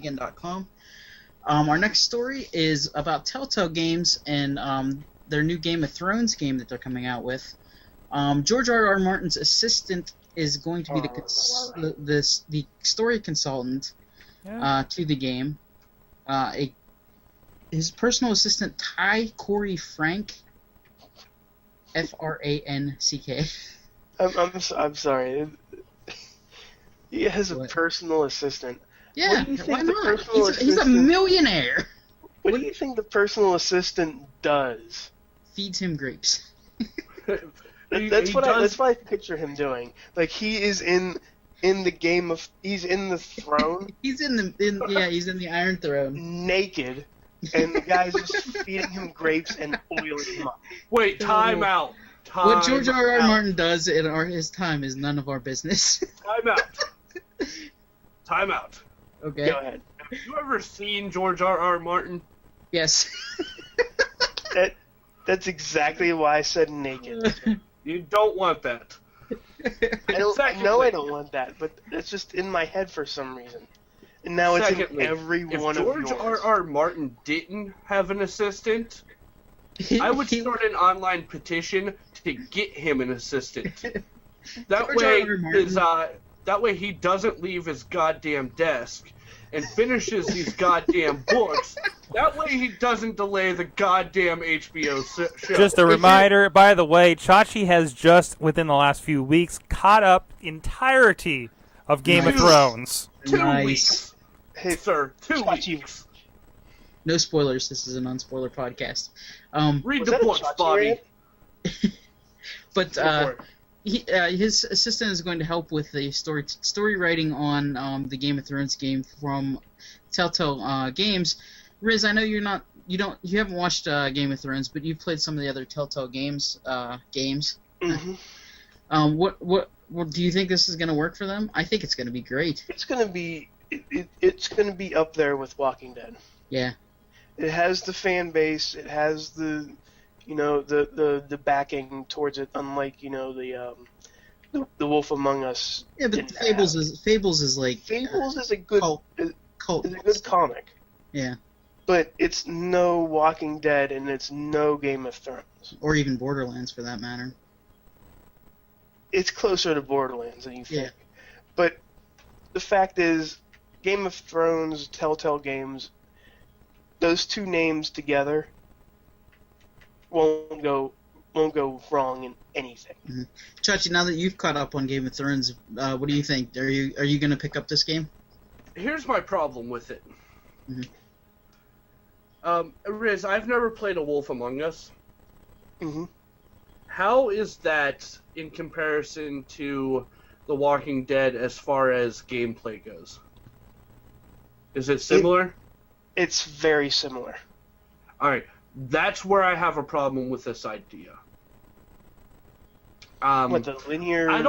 IGN.com. Our next story is about Telltale Games and their new Game of Thrones game that they're coming out with. George R.R. Martin's assistant is going to be the story consultant to the game. His personal assistant, Ty Corey Frank, Franck. I'm sorry. He has a personal assistant. Yeah, why not? He's a millionaire. What do you think the personal assistant does? Feeds him grapes. That's what I picture him doing. Like he is in the game of. He's in the throne. He's in the Iron Throne. Naked, and the guy's just feeding him grapes and oiling him up. Wait, time out. What George R.R. Martin does in his time is none of our business. Time out. Okay. Go ahead. Have you ever seen George R.R. Martin? Yes. That's exactly why I said naked. You don't want that. I don't want that, but it's just in my head for some reason. And now it's in every one of yours. If George R.R. Martin didn't have an assistant, I would start an online petition to get him an assistant. That way he doesn't leave his goddamn desk and finishes these goddamn books. That way he doesn't delay the goddamn HBO show. Just a reminder, by the way, Chachi has just, within the last few weeks, caught up entirety of Game of Thrones. 2 weeks. Hey, sir, 2 weeks. No spoilers. This is a non-spoiler podcast. Read the books, Bobby. But his assistant is going to help with the story writing on the Game of Thrones game from Telltale Games. Riz, I know you haven't watched Game of Thrones, but you've played some of the other Telltale games. Mm-hmm. What do you think this is going to work for them? I think it's going to be great. It's going to be it's going to be up there with Walking Dead. Yeah. It has the fan base. It has the the backing towards it. Unlike the Wolf Among Us. Yeah, but Fables is like Fables is a good cult. It's a good comic. Yeah. But it's no Walking Dead and it's no Game of Thrones. Or even Borderlands for that matter. It's closer to Borderlands than you think. Yeah. But the fact is, Game of Thrones, Telltale Games, those two names together won't go wrong in anything. Mm-hmm. Chachi, now that you've caught up on Game of Thrones, what do you think? Are you going to pick up this game? Here's my problem with it. Mm-hmm. Riz, I've never played a Wolf Among Us. Mm-hmm. How is that in comparison to The Walking Dead as far as gameplay goes? Is it similar? It's very similar. Alright, that's where I have a problem with this idea. The linear... I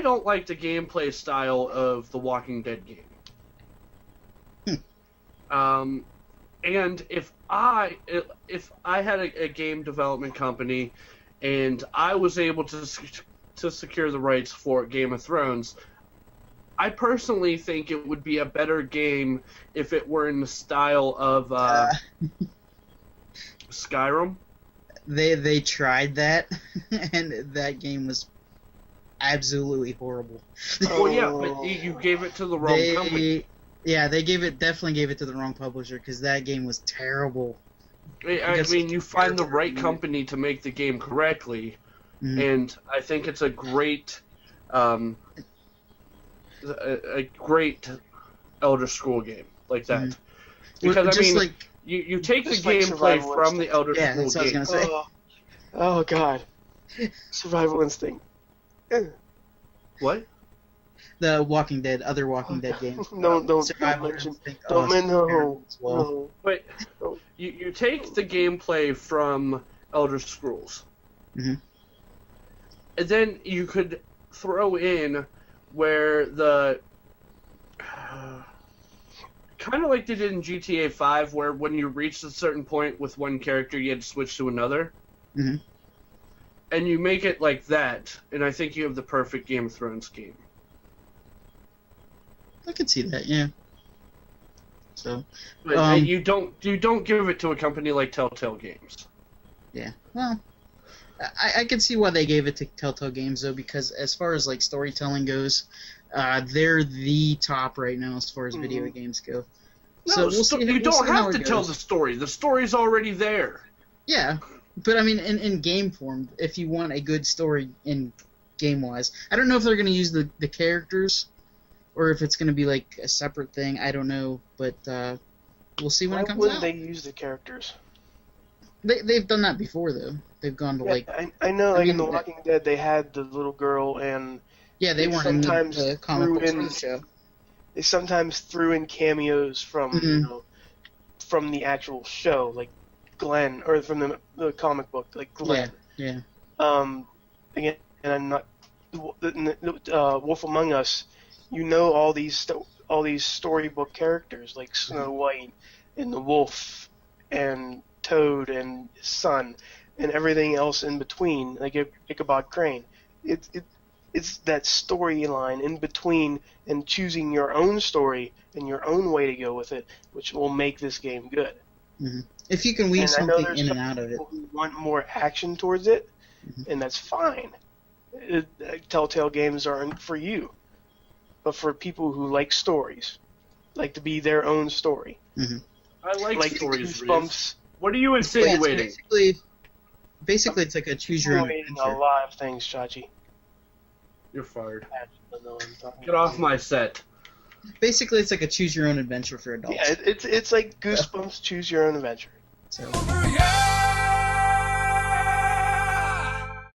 don't like the gameplay style of the Walking Dead game. And if I had a game development company and I was able to secure the rights for Game of Thrones, I personally think it would be a better game if it were in the style of Skyrim. They tried that, and that game was absolutely horrible. Well, yeah, but you gave it to the wrong company. Yeah, they definitely gave it to the wrong publisher because that game was terrible. I mean, you find the right company to make the game correctly, and I think it's a great, a great Elder Scroll game like that. Because you take the gameplay from the Elder Scroll game. That's what I was gonna say. Oh God, Survival Instinct. What? The Walking Dead, other Walking Dead games. No. Wait, you take the gameplay from Elder Scrolls, and then you could throw in where the kind of like they did in GTA 5, where when you reached a certain point with one character, you had to switch to another. Mm-hmm. And you make it like that, and I think you have the perfect Game of Thrones game. I could see that. Yeah. So. But you don't give it to a company like Telltale Games. Yeah. Well, I can see why they gave it to Telltale Games though, because as far as like storytelling goes, they're the top right now as far as video games go. No, So we'll see. you don't have to it tell goes. the story. The story's already there. Yeah, but I mean, in game form, if you want a good story in game-wise, I don't know if they're going to use the characters, or if it's going to be like a separate thing. I don't know, but we'll see when Why it comes wouldn't out. they use the characters? They've done that before though. They've gone to like I know, like in mean, The Walking Dead, they had the little girl, and yeah, they weren't in sometimes the comic books threw or in- the show. they sometimes threw in cameos from Mhm. from the actual show, like Glenn, or from the comic book, like Glenn. Yeah. Again, and I'm not Wolf Among Us. You know all these storybook characters like Snow White and the Wolf and Toad and his son and everything else in between, like Ichabod Crane. It's that storyline in between and choosing your own story and your own way to go with it, which will make this game good. If you can weave And I know something there's in and some out of it. people who want more action towards it, and that's fine. Telltale games aren't for you, but for people who like stories, like to be their own story. I like stories, Reeves. Goosebumps. What are you Yeah, it's insinuating? basically it's like a choose your own Insinuating a adventure. lot of things, Chachi. You're fired. I don't know what I'm talking Get off my set. Basically, it's like a choose your own adventure for adults. Yeah, it's like Goosebumps. Choose your own adventure. So. Yeah!